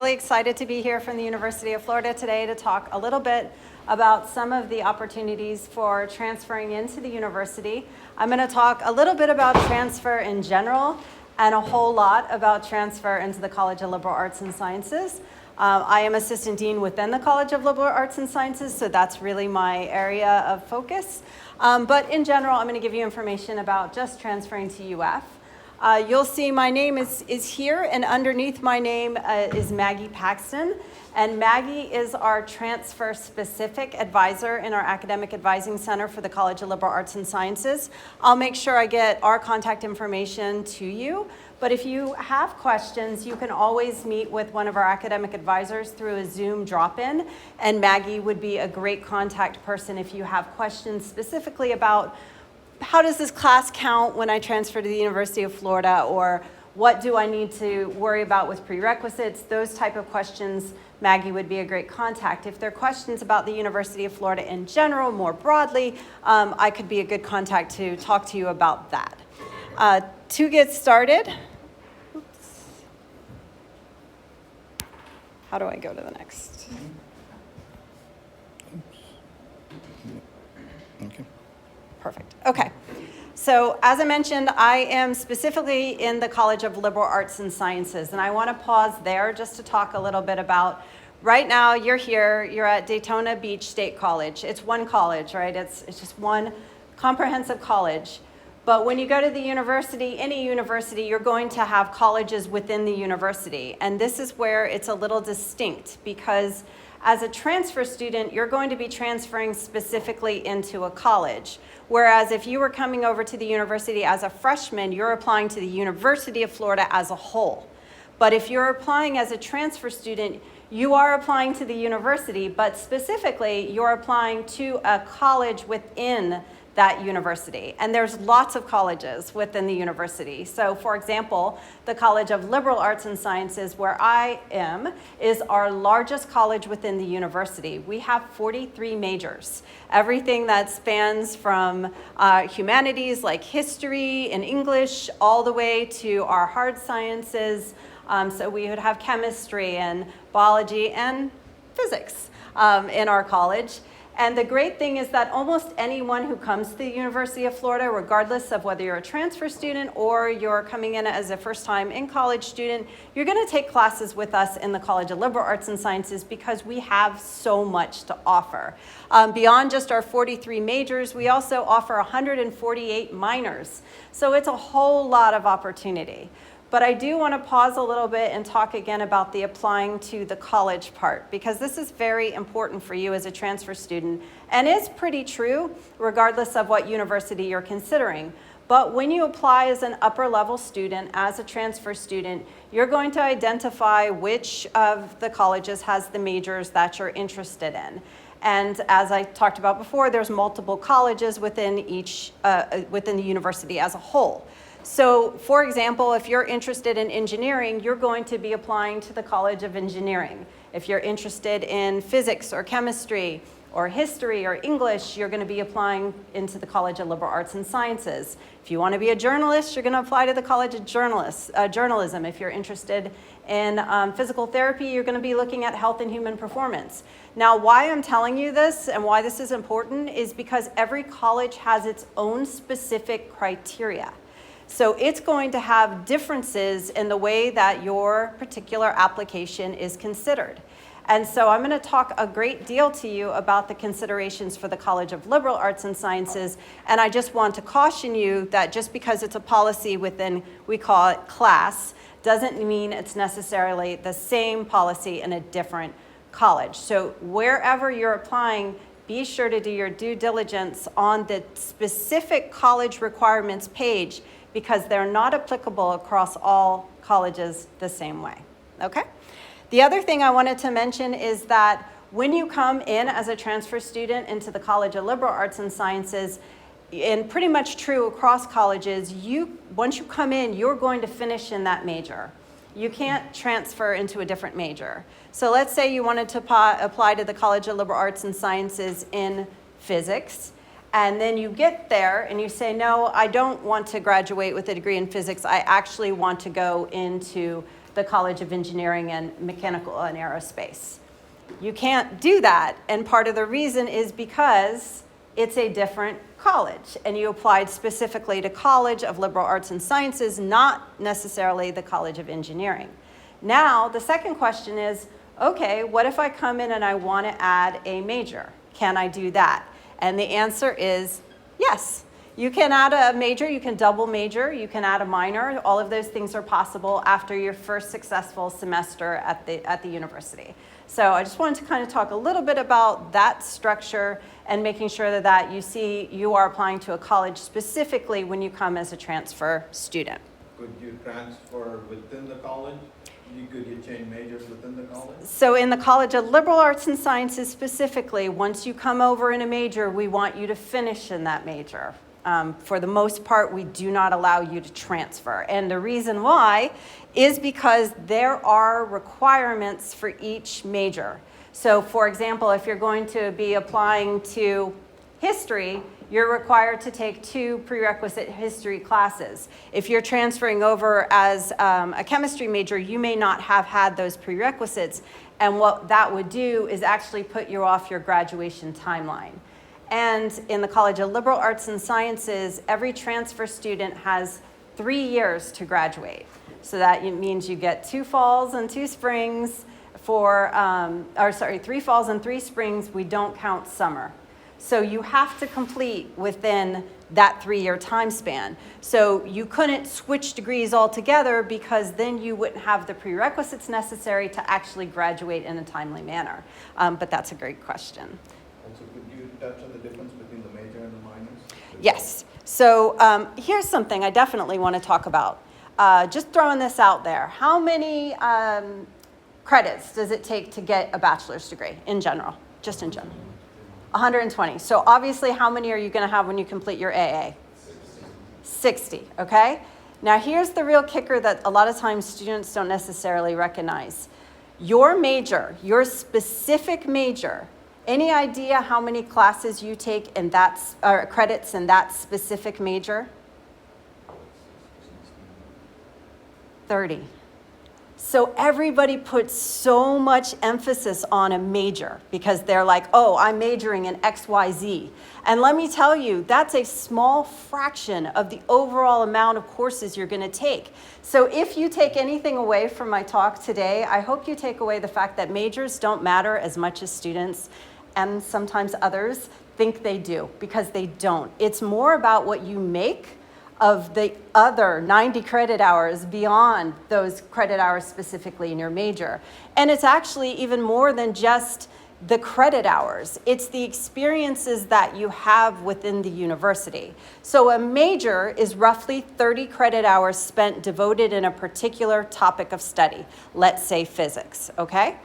really excited to be here from the University of Florida today to talk a little bit about some of the opportunities for transferring into the university. I'm going to talk a little bit about transfer in general and a whole lot about transfer into the College of Liberal Arts and Sciences. I am Assistant Dean within the College of Liberal Arts and Sciences, so that's really my area of focus. But in general, I'm going to give you information about just transferring to UF. You'll see my name is here, and underneath my name is Maggie Paxton. And Maggie is our transfer-specific advisor in our Academic Advising Center for the College of Liberal Arts and Sciences. I'll make sure I get our contact information to you. But if you have questions, you can always meet with one of our academic advisors through a Zoom drop-in. And Maggie would be a great contact person if you have questions specifically about how does this class count when I transfer to the University of Florida, or what do I need to worry about with prerequisites? Those type of questions, Maggie would be a great contact. If there are questions about the University of Florida in general, more broadly, I could be a good contact to talk to you about that. To get started, oops. How do I go to the next? Okay. Perfect. Okay. So as I mentioned, I am specifically in the College of Liberal Arts and Sciences, and I want to pause there just to talk a little bit about, right now you're here, you're at Daytona Beach State College. It's one college, right? It's just one comprehensive college. But when you go to the university, any university, you're going to have colleges within the university. And this is where it's a little distinct, because as a transfer student, you're going to be transferring specifically into a college. Whereas if you were coming over to the university as a freshman, you're applying to the University of Florida as a whole. But if you're applying as a transfer student, you are applying to the university, but specifically you're applying to a college within that university. And there's lots of colleges within the university. So for example, the College of Liberal Arts and Sciences, where I am, is our largest college within the university. We have 43 majors. Everything that spans from humanities like history and English, all the way to our hard sciences. So we would have chemistry and biology and physics in our college. And the great thing is that almost anyone who comes to the University of Florida, regardless of whether you're a transfer student or you're coming in as a first-time in-college student, you're going to take classes with us in the College of Liberal Arts and Sciences because we have so much to offer. Beyond just our 43 majors, we also offer 148 minors. So it's a whole lot of opportunity. But I do want to pause a little bit and talk again about the applying to the college part, because this is very important for you as a transfer student and is pretty true regardless of what university you're considering. But when you apply as an upper level student, as a transfer student, you're going to identify which of the colleges has the majors that you're interested in. And as I talked about before, there's multiple colleges within each, within the university as a whole. So, for example, if you're interested in engineering, you're going to be applying to the College of Engineering. If you're interested in physics or chemistry or history or English, you're going to be applying into the College of Liberal Arts and Sciences. If you want to be a journalist, you're going to apply to the College of Journalism. If you're interested in physical therapy, you're going to be looking at health and human performance. Now, why I'm telling you this and why this is important is because every college has its own specific criteria. So it's going to have differences in the way that your particular application is considered. And so I'm going to talk a great deal to you about the considerations for the College of Liberal Arts and Sciences. And I just want to caution you that just because it's a policy within, we call it class, doesn't mean it's necessarily the same policy in a different college. So wherever you're applying, be sure to do your due diligence on the specific college requirements page, because they're not applicable across all colleges the same way, okay? The other thing I wanted to mention is that when you come in as a transfer student into the College of Liberal Arts and Sciences, and pretty much true across colleges, once you come in, you're going to finish in that major. You can't transfer into a different major. So let's say you wanted to apply to the College of Liberal Arts and Sciences in physics, and then you get there and you say, no, I don't want to graduate with a degree in physics. I actually want to go into the College of Engineering and Mechanical and Aerospace. You can't do that, and part of the reason is because it's a different college, and you applied specifically to College of Liberal Arts and Sciences, not necessarily the College of Engineering. Now, the second question is, okay, what if I come in and I want to add a major? Can I do that? And the answer is yes. You can add a major, you can double major, you can add a minor. All of those things are possible after your first successful semester at the university. So I just wanted to kind of talk a little bit about that structure and making sure that you see you are applying to a college specifically when you come as a transfer student. Could you transfer within the college? Could you change majors within the college? So in the College of Liberal Arts and Sciences specifically, once you come over in a major, we want you to finish in that major. For the most part, we do not allow you to transfer. And the reason why is because there are requirements for each major. So for example, if you're going to be applying to history, you're required to take 2 prerequisite history classes. If you're transferring over as a chemistry major, you may not have had those prerequisites. And what that would do is actually put you off your graduation timeline. And in the College of Liberal Arts and Sciences, every transfer student has 3 years to graduate. So that means you get 2 falls and 2 springs for, 3 falls and 3 springs. We don't count summer. So you have to complete within that 3-year time span. So you couldn't switch degrees altogether because then you wouldn't have the prerequisites necessary to actually graduate in a timely manner. But that's a great question. Also, could you touch on the difference between the major and the minors? Yes. So here's something I definitely want to talk about. Just throwing this out there. How many credits does it take to get a bachelor's degree in general? Just in general. 120. So obviously, how many are you going to have when you complete your AA? 60, okay? Now here's the real kicker that a lot of times students don't necessarily recognize. Your major, your specific major, any idea how many classes you take in that, or credits in that specific major? 30. So everybody puts so much emphasis on a major because they're like, oh, I'm majoring in XYZ. And let me tell you, that's a small fraction of the overall amount of courses you're going to take. So if you take anything away from my talk today, I hope you take away the fact that majors don't matter as much as students and sometimes others think they do, because they don't. It's more about what you make of the other 90 credit hours beyond those credit hours specifically in your major. And it's actually even more than just the credit hours. It's the experiences that you have within the university. So a major is roughly 30 credit hours spent devoted in a particular topic of study, let's say physics, okay?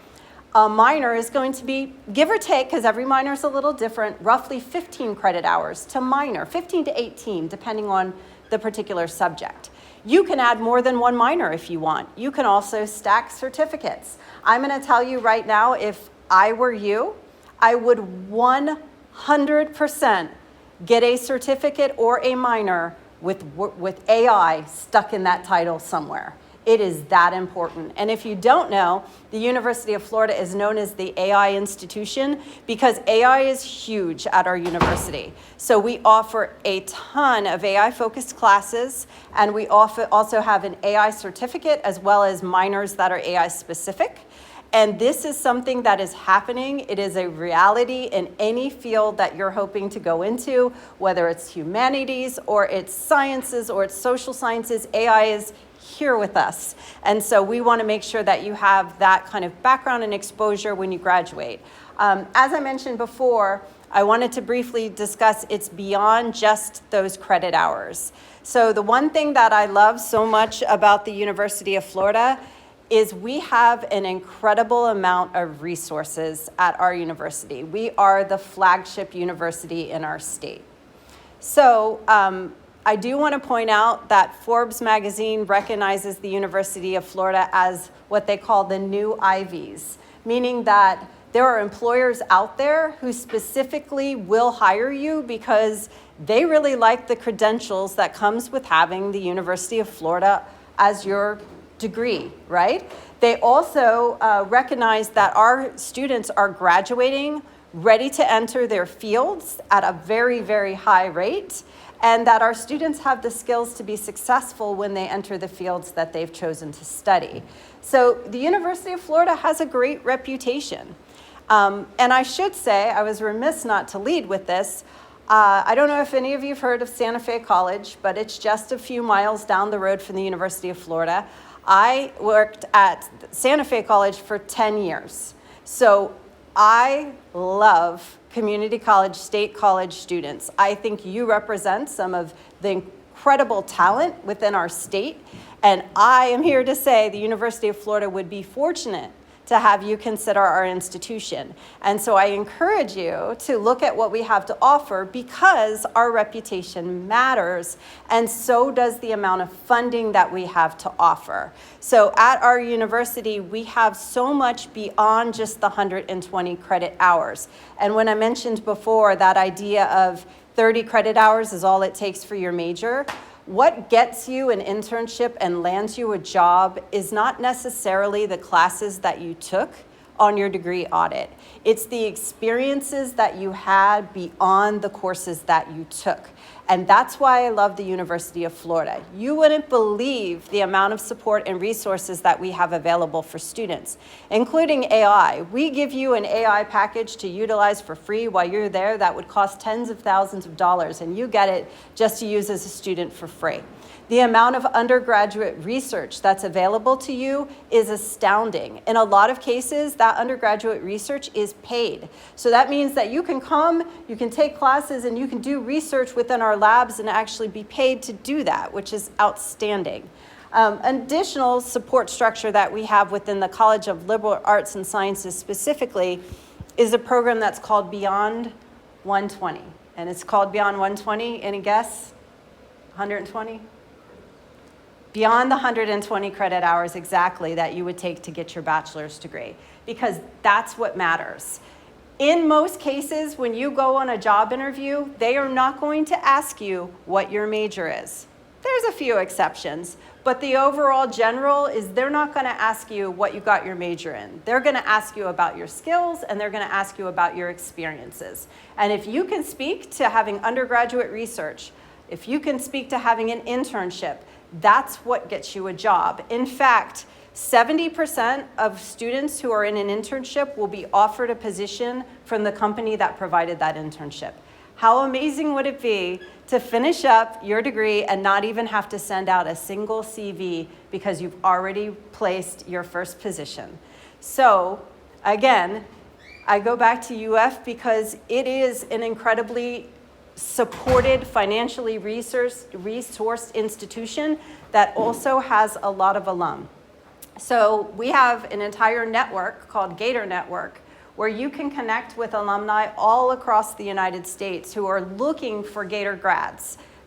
A minor is going to be, give or take, because every minor is a little different, roughly 15 credit hours to minor, 15 to 18, depending on the particular subject. You can add more than one minor if you want. You can also stack certificates. I'm going to tell you right now, if I were you, I would 100% get a certificate or a minor with AI stuck in that title somewhere. It is that important. And if you don't know, the University of Florida is known as the AI institution because AI is huge at our university. So we offer a ton of AI-focused classes, and we also have an AI certificate as well as minors that are AI-specific. And this is something that is happening. It is a reality in any field that you're hoping to go into, whether it's humanities or it's sciences or it's social sciences. AI is here with us. And so we want to make sure that you have that kind of background and exposure when you graduate. As I mentioned before, I wanted to briefly discuss it's beyond just those credit hours. So the one thing that I love so much about the University of Florida is we have an incredible amount of resources at our university. We are the flagship university in our state. So I do want to point out that Forbes magazine recognizes the University of Florida as what they call the new Ivies, meaning that there are employers out there who specifically will hire you because they really like the credentials that comes with having the University of Florida as your degree, right? They also recognize that our students are graduating ready to enter their fields at a very, very high rate, and that our students have the skills to be successful when they enter the fields that they've chosen to study. So the University of Florida has a great reputation. And I should say, I was remiss not to lead with this. I don't know if any of you have heard of Santa Fe College, but it's just a few miles down the road from the University of Florida. I worked at Santa Fe College for 10 years. So I love community college, state college students. I think you represent some of the incredible talent within our state. And I am here to say the University of Florida would be fortunate to have you consider our institution. And so I encourage you to look at what we have to offer, because our reputation matters, and so does the amount of funding that we have to offer. So at our university, we have so much beyond just the 120 credit hours. And when I mentioned before that idea of 30 credit hours is all it takes for your major, what gets you an internship and lands you a job is not necessarily the classes that you took on your degree audit. It's the experiences that you had beyond the courses that you took. And that's why I love the University of Florida. You wouldn't believe the amount of support and resources that we have available for students, including AI. We give you an AI package to utilize for free while you're there that would cost tens of thousands of dollars, and you get it just to use as a student for free. The amount of undergraduate research that's available to you is astounding. In a lot of cases, that undergraduate research is paid. So that means that you can come, you can take classes, and you can do research within our labs and actually be paid to do that, which is outstanding. Additional support structure that we have within the College of Liberal Arts and Sciences specifically is a program that's called Beyond 120. And it's called Beyond 120, any guess? 120? Beyond the 120 credit hours exactly that you would take to get your bachelor's degree, because that's what matters. In most cases, when you go on a job interview, they are not going to ask you what your major is. There's a few exceptions, but the overall general is they're not going to ask you what you got your major in. They're going to ask you about your skills, and they're going to ask you about your experiences. And if you can speak to having undergraduate research, if you can speak to having an internship, that's what gets you a job. In fact, 70% of students who are in an internship will be offered a position from the company that provided that internship. How amazing would it be to finish up your degree and not even have to send out a single CV because you've already placed your first position? So again, I go back to UF because it is an incredibly supported, financially resourced institution that also has a lot of alum. So we have an entire network called Gator Network, where you can connect with alumni all across the United States who are looking for Gator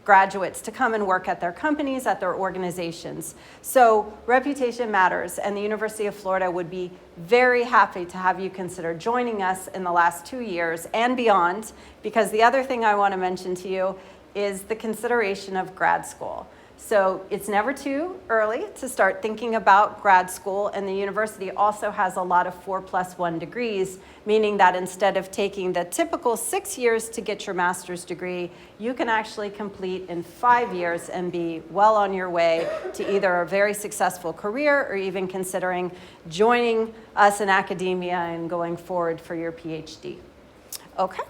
graduates to come and work at their companies, at their organizations. So reputation matters, and the University of Florida would be very happy to have you consider joining us in the last 2 years and beyond, because the other thing I want to mention to you is the consideration of grad school. So it's never too early to start thinking about grad school, and the university also has a lot of 4+1 degrees, meaning that instead of taking the typical 6 years to get your master's degree, you can actually complete in 5 years and be well on your way to either a very successful career or even considering joining us in academia and going forward for your PhD. Okay.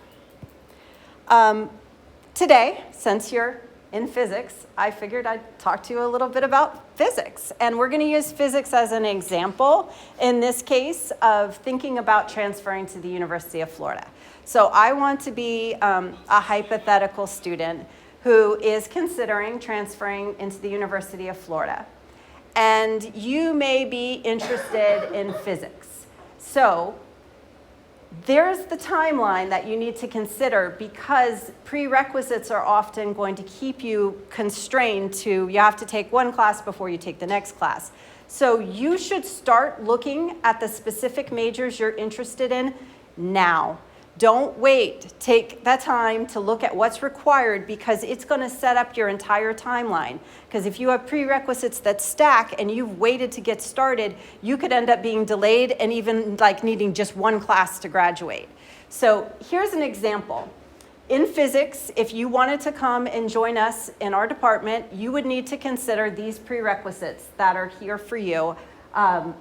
Today, since you're in physics, I figured I'd talk to you a little bit about physics. And we're going to use physics as an example, in this case, of thinking about transferring to the University of Florida. So I want to be a hypothetical student who is considering transferring into the University of Florida. And you may be interested in physics. So there's the timeline that you need to consider, because prerequisites are often going to keep you constrained to, you have to take one class before you take the next class. So you should start looking at the specific majors you're interested in now. Don't wait. Take that time to look at what's required because it's going to set up your entire timeline. Because if you have prerequisites that stack and you've waited to get started, you could end up being delayed and even like needing just one class to graduate. So here's an example. In physics, if you wanted to come and join us in our department, you would need to consider these prerequisites that are here for you.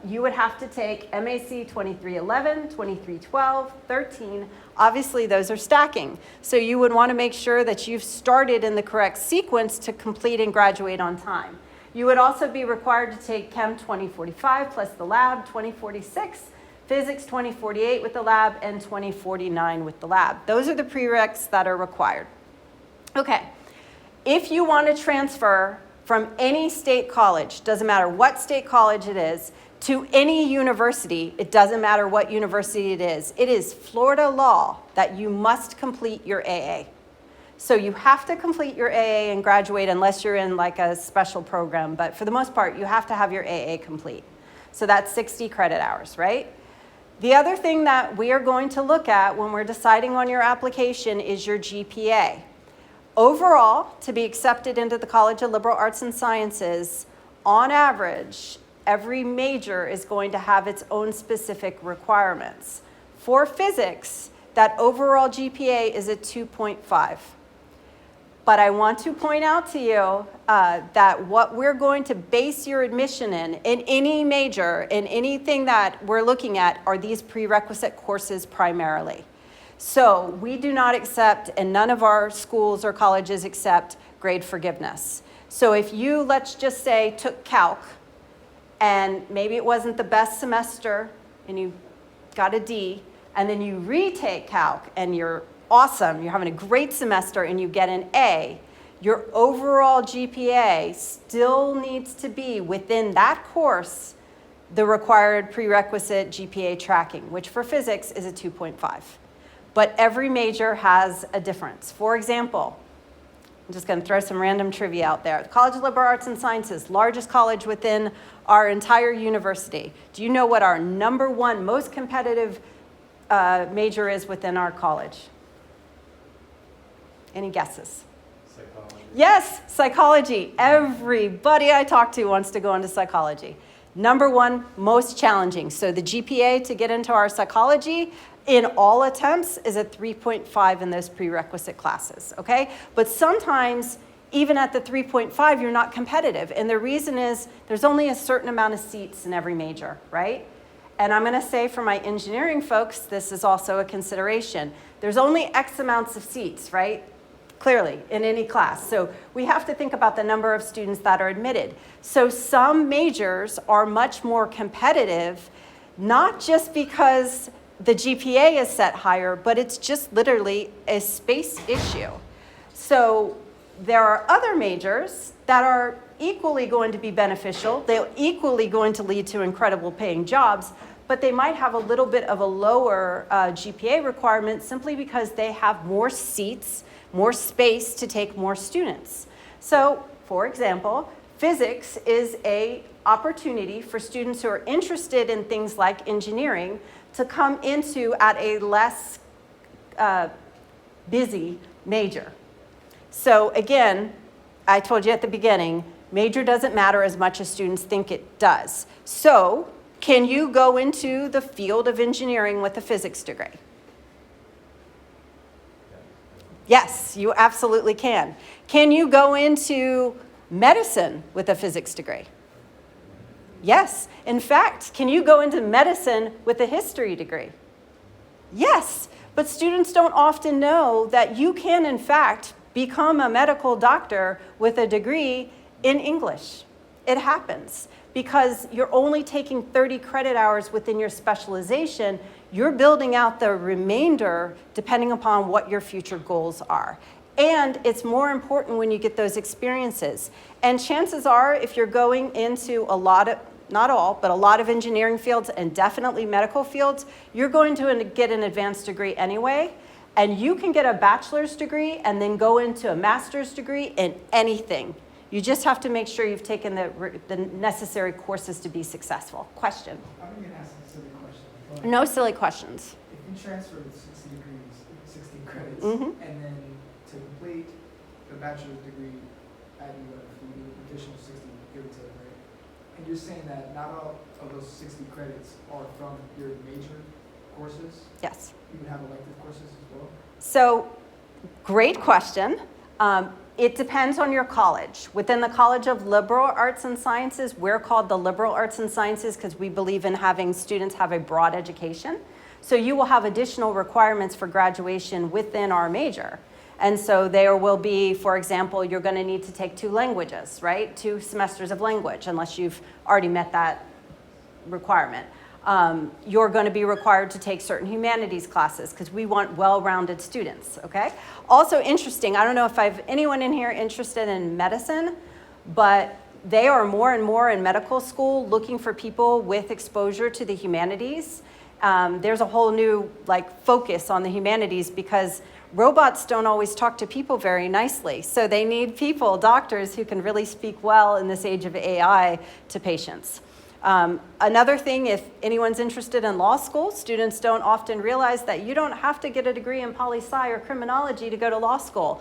You would have to take MAC 2311, 2312, 13. Obviously, those are stacking. So you would want to make sure that you've started in the correct sequence to complete and graduate on time. You would also be required to take Chem 2045 plus the lab 2046, Physics 2048 with the lab, and 2049 with the lab. Those are the prereqs that are required. Okay, if you want to transfer from any state college, doesn't matter what state college it is, to any university, it doesn't matter what university it is Florida law that you must complete your AA. So you have to complete your AA and graduate unless you're in like a special program, but for the most part, you have to have your AA complete. So that's 60 credit hours, right? The other thing that we are going to look at when we're deciding on your application is your GPA. Overall, to be accepted into the College of Liberal Arts and Sciences, on average, every major is going to have its own specific requirements. For physics, that overall GPA is a 2.5. But I want to point out to you that what we're going to base your admission in any major, in anything that we're looking at, are these prerequisite courses primarily. So we do not accept, and none of our schools or colleges accept, grade forgiveness. So if you, let's just say, took calc, and maybe it wasn't the best semester, and you got a D, and then you retake calc, and you're awesome, you're having a great semester, and you get an A, your overall GPA still needs to be within that course the required prerequisite GPA tracking, which for physics is a 2.5. But every major has a difference. For example, I'm just going to throw some random trivia out there. The College of Liberal Arts and Sciences, largest college within our entire university. Do you know what our #1 most competitive major is within our college? Any guesses? Psychology. Yes, psychology. Everybody I talk to wants to go into psychology. #1 most challenging. So the GPA to get into our psychology in all attempts is a 3.5 in those prerequisite classes, okay? But sometimes, even at the 3.5, you're not competitive. And the reason is there's only a certain amount of seats in every major, right? And I'm gonna say for my engineering folks, this is also a consideration. There's only X amounts of seats, right? Clearly, in any class. So we have to think about the number of students that are admitted. So some majors are much more competitive, not just because the GPA is set higher, but it's just literally a space issue. So there are other majors that are equally going to be beneficial. They're equally going to lead to incredible paying jobs, but they might have a little bit of a lower GPA requirement simply because they have more seats, more space to take more students. So, for example, physics is an opportunity for students who are interested in things like engineering to come into at a less busy major. So again, I told you at the beginning, major doesn't matter as much as students think it does. So can you go into the field of engineering with a physics degree? Yes, you absolutely can. Can you go into medicine with a physics degree? Yes. In fact, can you go into medicine with a history degree? Yes. But students don't often know that you can, in fact, become a medical doctor with a degree in English. It happens because you're only taking 30 credit hours within your specialization. You're building out the remainder depending upon what your future goals are. And it's more important when you get those experiences. And chances are, if you're going into a lot of, not all, but a lot of engineering fields and definitely medical fields, you're going to get an advanced degree anyway. And you can get a bachelor's degree and then go into a master's degree in anything. You just have to make sure you've taken the necessary courses to be successful. Question? I'm going to ask a silly question. No silly questions. If you transfer with 60 degrees, credits. Mhm. And then to complete the bachelor's degree at UF, you need an additional 60, give or take, right? And you're saying that not all of those 60 credits are from your major courses? Yes. You would have elective courses as well? So, great question. It depends on your college. Within the College of Liberal Arts and Sciences, we're called the Liberal Arts and Sciences because we believe in having students have a broad education. So you will have additional requirements for graduation within our major. And so there will be, for example, you're going to need to take 2 languages, right? 2 semesters of language, unless you've already met that requirement. You're going to be required to take certain humanities classes because we want well-rounded students, okay? Also interesting, I don't know if I have anyone in here interested in medicine, but they are more and more in medical school looking for people with exposure to the humanities. There's a whole new focus on the humanities because robots don't always talk to people very nicely. So they need people, doctors, who can really speak well in this age of AI to patients. Another thing, if anyone's interested in law school, students don't often realize that you don't have to get a degree in poli-sci or criminology to go to law school.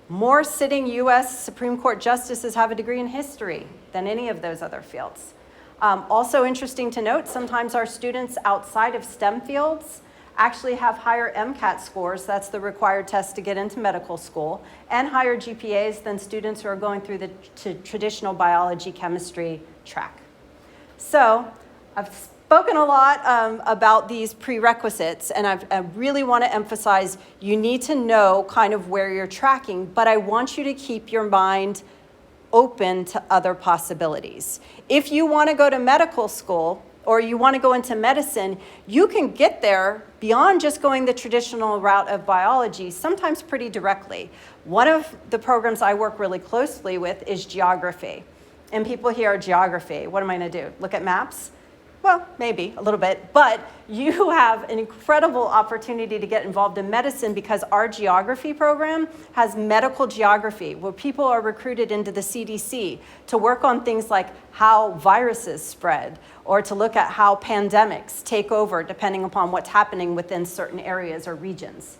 More sitting U.S. Supreme Court justices have a degree in history than any of those other fields. Also interesting to note, sometimes our students outside of STEM fields actually have higher MCAT scores, that's the required test to get into medical school, and higher GPAs than students who are going through the traditional biology, chemistry track. So I've spoken a lot about these prerequisites, and I really want to emphasize you need to know kind of where you're tracking, but I want you to keep your mind open to other possibilities. If you want to go to medical school or you want to go into medicine, you can get there beyond just going the traditional route of biology, sometimes pretty directly. One of the programs I work really closely with is geography. And people hear geography. What am I going to do? Look at maps? Well, maybe a little bit, but you have an incredible opportunity to get involved in medicine because our geography program has medical geography where people are recruited into the CDC to work on things like how viruses spread or to look at how pandemics take over depending upon what's happening within certain areas or regions.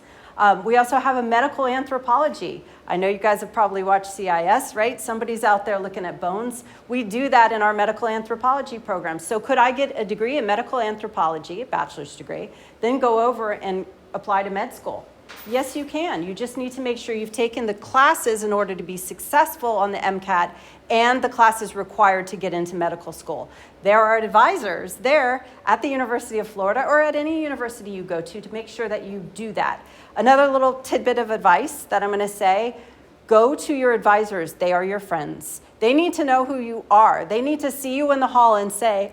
We also have a medical anthropology. I know you guys have probably watched CIS, right? Somebody's out there looking at bones. We do that in our medical anthropology program. So could I get a degree in medical anthropology, a bachelor's degree, then go over and apply to med school? Yes, you can. You just need to make sure you've taken the classes in order to be successful on the MCAT and the classes required to get into medical school. There are advisors there at the University of Florida or at any university you go to make sure that you do that. Another little tidbit of advice that I'm going to say, go to your advisors. They are your friends. They need to know who you are. They need to see you in the hall and say,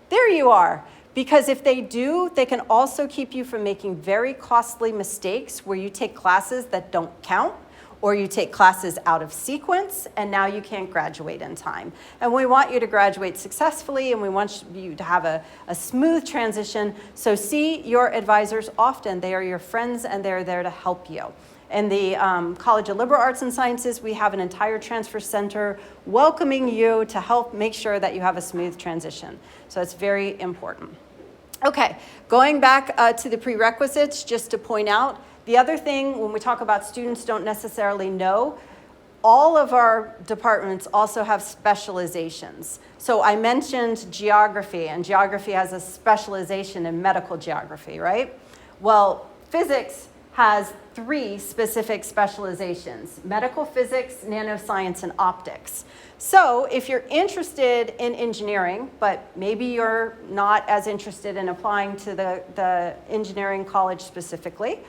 there you are. Because if they do, they can also keep you from making very costly mistakes where you take classes that don't count or you take classes out of sequence and now you can't graduate in time. And we want you to graduate successfully and we want you to have a smooth transition. So see your advisors often. They are your friends and they're there to help you. In the College of Liberal Arts and Sciences, we have an entire transfer center welcoming you to help make sure that you have a smooth transition. So it's very important. Okay, going back to the prerequisites, just to point out, the other thing when we talk about students don't necessarily know, all of our departments also have specializations. So I mentioned geography, and geography has a specialization in medical geography, right? Well, physics has 3 specific specializations: medical physics, nanoscience, and optics. So if you're interested in engineering, but maybe you're not as interested in applying to the engineering college specifically,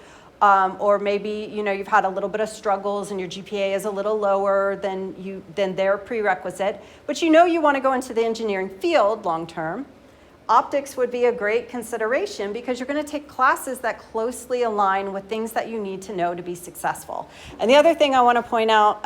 or maybe you've had a little bit of struggles and your GPA is a little lower than their prerequisite, but you want to go into the engineering field long term, optics would be a great consideration because you're going to take classes that closely align with things that you need to know to be successful. And the other thing I want to point out,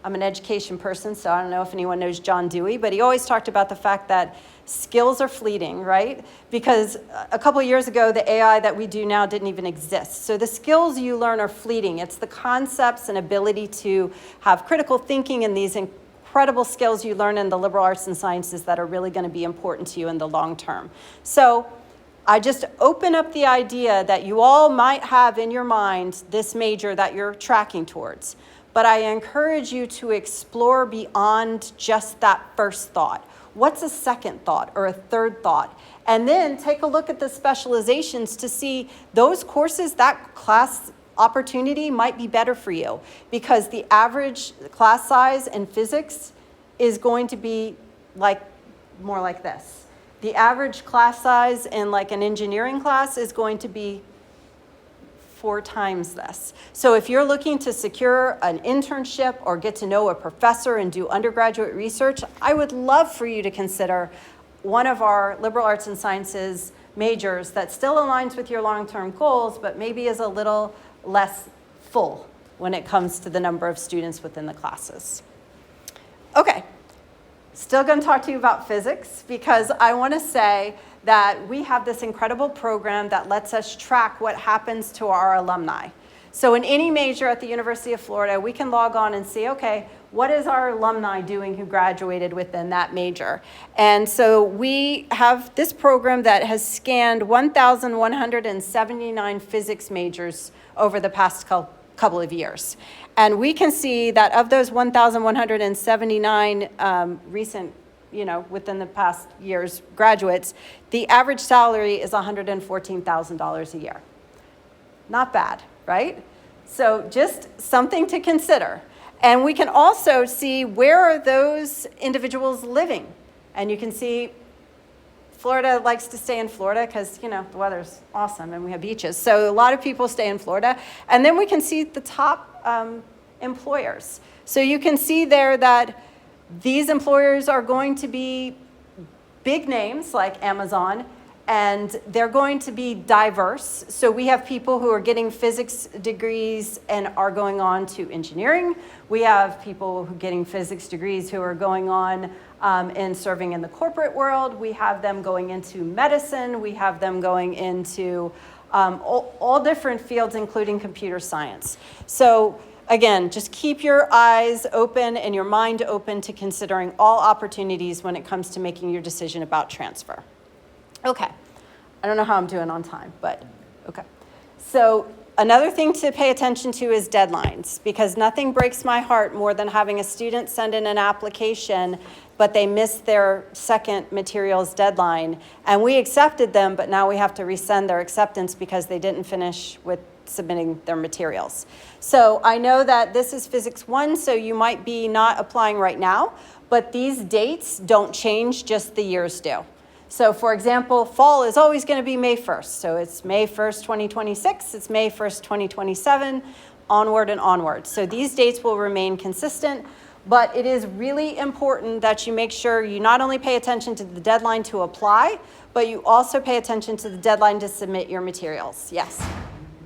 I'm an education person, so I don't know if anyone knows John Dewey, but he always talked about the fact that skills are fleeting, right? Because a couple of years ago, the AI that we do now didn't even exist. So the skills you learn are fleeting. It's the concepts and ability to have critical thinking and these incredible skills you learn in the liberal arts and sciences that are really going to be important to you in the long term. So I just open up the idea that you all might have in your mind this major that you're tracking towards. But I encourage you to explore beyond just that first thought. What's a second thought or a third thought? And then take a look at the specializations to see those courses, that class opportunity might be better for you, because the average class size in physics is going to be more like this. The average class size in like an engineering class is going to be 4 times this. So if you're looking to secure an internship or get to know a professor and do undergraduate research, I would love for you to consider one of our liberal arts and sciences majors that still aligns with your long-term goals, but maybe is a little less full when it comes to the number of students within the classes. Okay, still going to talk to you about physics, because I want to say that we have this incredible program that lets us track what happens to our alumni. So in any major at the University of Florida, we can log on and see, okay, what is our alumni doing who graduated within that major? And so we have this program that has scanned 1,179 physics majors over the past couple of years. And we can see that of those 1,179 recent, within the past year's graduates, the average salary is $114,000 a year. Not bad, right? So just something to consider. And we can also see where are those individuals living. And you can see Florida likes to stay in Florida because, the weather's awesome and we have beaches. So a lot of people stay in Florida. And then we can see the top employers. So you can see there that these employers are going to be big names like Amazon, and they're going to be diverse. So we have people who are getting physics degrees and are going on to engineering. We have people who are getting physics degrees who are going on and serving in the corporate world. We have them going into medicine. We have them going into all different fields, including computer science. So again, just keep your eyes open and your mind open to considering all opportunities when it comes to making your decision about transfer. Okay, I don't know how I'm doing on time, but okay. So another thing to pay attention to is deadlines, because nothing breaks my heart more than having a student send in an application, but they missed their second materials deadline, and we accepted them, but now we have to resend their acceptance because they didn't finish with submitting their materials. So I know that this is Physics 1, so you might be not applying right now, but these dates don't change, just the years do. So for example, fall is always going to be May 1st. So it's May 1st, 2026, it's May 1st, 2027, onward and onward. So these dates will remain consistent, but it is really important that you make sure you not only pay attention to the deadline to apply, but you also pay attention to the deadline to submit your materials. Yes?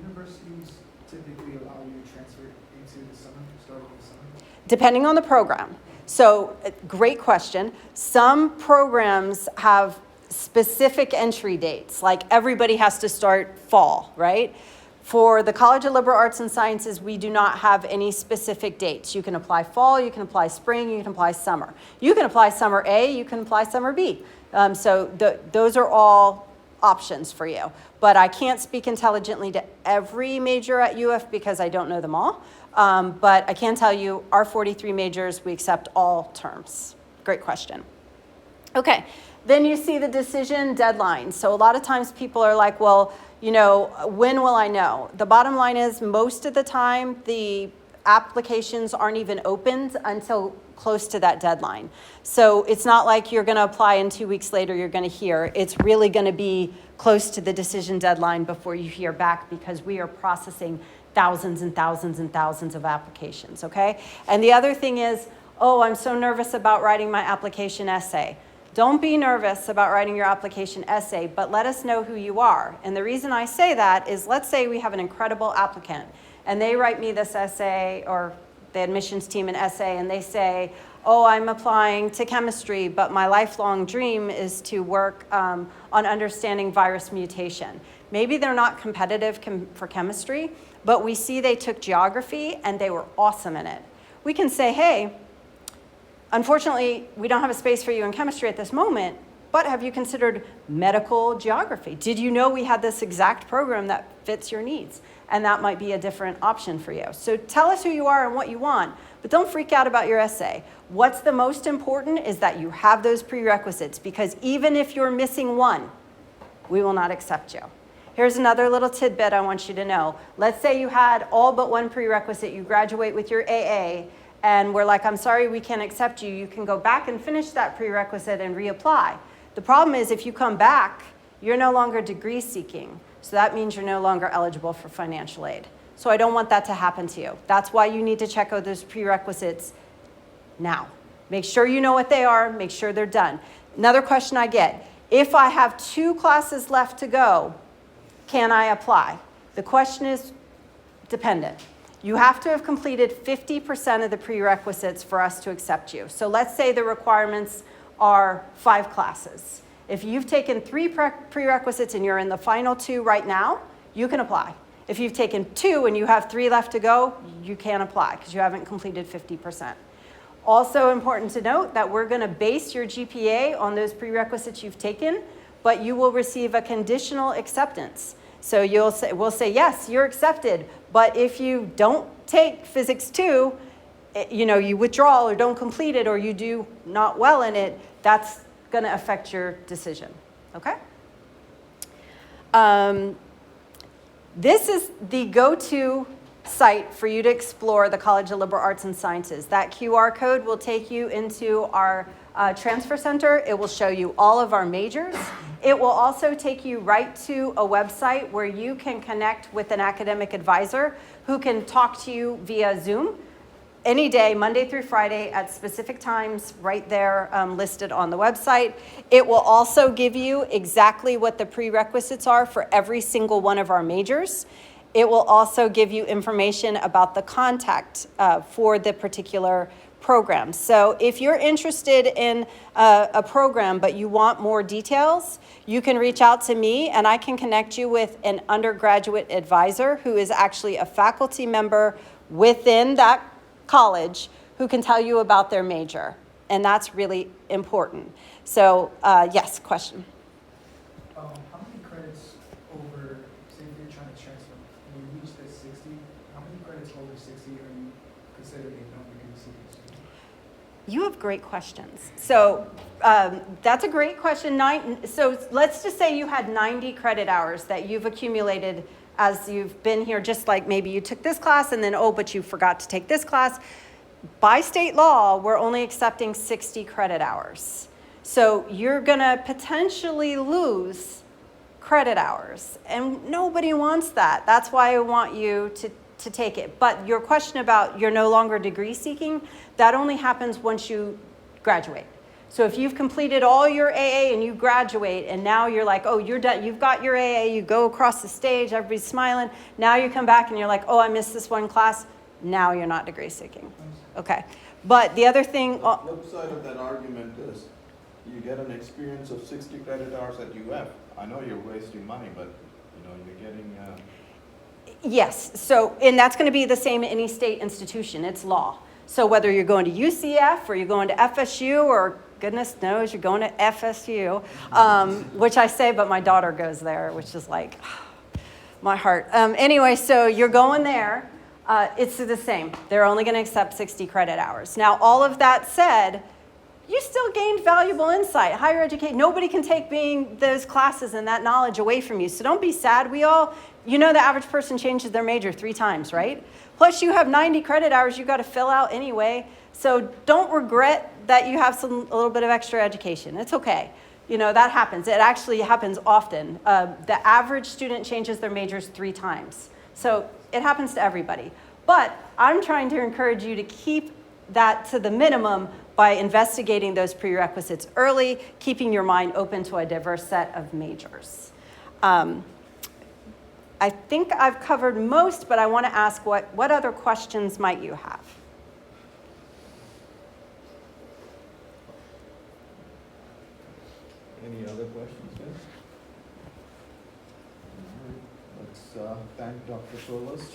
Universities typically allow you to transfer into the summer, starting in the summer? Depending on the program. So, great question. Some programs have specific entry dates, like everybody has to start fall, right? For the College of Liberal Arts and Sciences, we do not have any specific dates. You can apply fall, you can apply spring, you can apply summer. You can apply summer A, you can apply summer B. Those are all options for you. But I can't speak intelligently to every major at UF because I don't know them all. But I can tell you our 43 majors, we accept all terms. Great question. Okay, then you see the decision deadline. So a lot of times people are like, well, when will I know? The bottom line is most of the time the applications aren't even opened until close to that deadline. So it's not like you're going to apply and 2 weeks later you're going to hear. It's really going to be close to the decision deadline before you hear back, because we are processing thousands and thousands and thousands of applications, okay? And the other thing is, oh, I'm so nervous about writing my application essay. Don't be nervous about writing your application essay, but let us know who you are. And the reason I say that is, let's say we have an incredible applicant and they write me this essay, or the admissions team an essay, and they say, oh, I'm applying to chemistry, but my lifelong dream is to work on understanding virus mutation. Maybe they're not competitive for chemistry, but we see they took geography and they were awesome in it. We can say, hey, unfortunately, we don't have a space for you in chemistry at this moment, But have you considered medical geography? Did you know we had this exact program that fits your needs? And that might be a different option for you. So tell us who you are and what you want, but don't freak out about your essay. What's the most important is that you have those prerequisites, because even if you're missing one, we will not accept you. Here's another little tidbit I want you to know. Let's say you had all but one prerequisite. You graduate with your AA, and we're like, I'm sorry, we can't accept you. You can go back and finish that prerequisite and reapply. The problem is if you come back, you're no longer degree seeking. So that means you're no longer eligible for financial aid. So I don't want that to happen to you. That's why you need to check out those prerequisites now. Make sure you know what they are. Make sure they're done. Another question I get, if I have 2 classes left to go, can I apply? The question is dependent. You have to have completed 50% of the prerequisites for us to accept you. So let's say the requirements are 5 classes. If you've taken 3 prerequisites and you're in the final 2 right now, you can apply. If you've taken 2 and you have 3 left to go, you can't apply because you haven't completed 50%. Also important to note that we're going to base your GPA on those prerequisites you've taken, but you will receive a conditional acceptance. So we'll say, yes, you're accepted, but if you don't take Physics 2, you withdraw or don't complete it, or you do not well in it, that's going to affect your decision, okay? This is the go-to site for you to explore the College of Liberal Arts and Sciences. That QR code will take you into our transfer center. It will show you all of our majors. It will also take you right to a website where you can connect with an academic advisor who can talk to you via Zoom any day, Monday through Friday, at specific times right there listed on the website. It will also give you exactly what the prerequisites are for every single one of our majors. It will also give you information about the contact for the particular program. So if you're interested in a program but you want more details, you can reach out to me and I can connect you with an undergraduate advisor who is actually a faculty member within that college who can tell you about their major. And that's really important. So yes, question. How many credits over, say if you're trying to transfer, and you reach that 60, how many credits over 60 are you considering a non-degree student? You have great questions. So that's a great question. So let's just say you had 90 credit hours that you've accumulated as you've been here, just like maybe you took this class and then, but you forgot to take this class. By state law, we're only accepting 60 credit hours. So you're gonna potentially lose credit hours, and nobody wants that. That's why I want you to take it. But your question about you're no longer degree seeking, that only happens once you graduate. So if you've completed all your AA and you graduate and now you're like, oh, you're done, you've got your AA, you go across the stage, everybody's smiling. Now you come back and you're like, oh, I missed this one class. Now you're not degree seeking. Okay. But the other thing. The flip side of that argument is you get an experience of 60 credit hours at UF. I know you're wasting money, but you're getting. Yes. So, and that's going to be the same in any state institution. It's law. So whether you're going to UCF or you're going to FSU or goodness knows you're going to FSU, which I say, but my daughter goes there, which is like my heart. Anyway, so you're going there. It's the same. They're only going to accept 60 credit hours. Now, all of that said, you still gained valuable insight. Higher education, nobody can take those classes and that knowledge away from you. So don't be sad. We all, the average person changes their major 3 times, right? Plus you have 90 credit hours you got to fill out anyway. So don't regret that you have a little bit of extra education. It's okay. That happens. It actually happens often. The average student changes their majors 3 times. So it happens to everybody. But I'm trying to encourage you to keep that to the minimum by investigating those prerequisites early, keeping your mind open to a diverse set of majors. I think I've covered most, but I want to ask what other questions might you have? Any other questions, guys? All right, let's thank Dr. Provost.